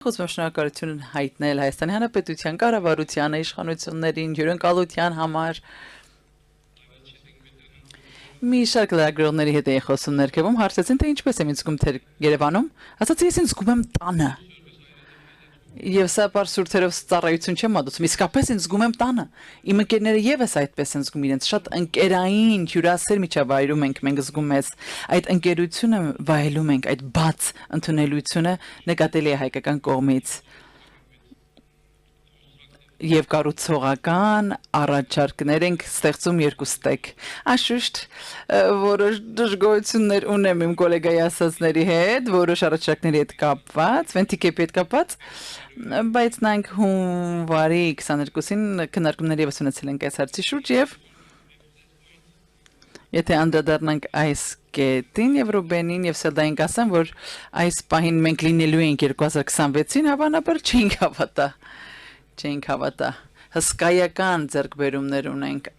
Խոզում շնորհակալություն հայտնել Հայաստանի Հանրապետության կառավարությանը, իշխանություններին, հյուրընկալության համար։ Մի շարք լրագրողների հետ էի խոսում ներքևում, հարցեցին, թե ինչպես եմ ինձ զգում թե Երևանում, ասացի, ես ինձ զգում եմ տանը։ Եվ սա բարձրութերով ծառայություն չեմ մատուցում, իսկապես ինձ զգում եմ տանը։ Իմ ընկերները եւս այդպես են զգում իրենց, շատ ընկերային, հյուրասեր միջավայրում ենք մենք զգում ես։ Այդ ընկերությունը վայելում ենք, այդ բաց ընդունելությունը նկատելի է հայկական կողմից։ Եվ կառուցողական առաջարկներ ենք ստեղծում երկուստեք։ Անշուշտ որոշ դժգոհություններ ունեմ իմ գոլեգայի ասածների հետ, որոշ առաջարկների հետ կապված, վենտիկեպի հետ կապված, բայց նայենք հունվարի 22-ին քննարկումներ եւս ունեցել ենք այս հարցի շուրջ եւ եթե անդրադառնանք այս կետին եւ Ռուբենին եւ Սելդային կասեմ, որ այս պահին մենք լինելու ենք 2026-ին, հավանաբար չենք հավատա։ Չենք հավատա, հսկայական ձեռքբերումներ ունենք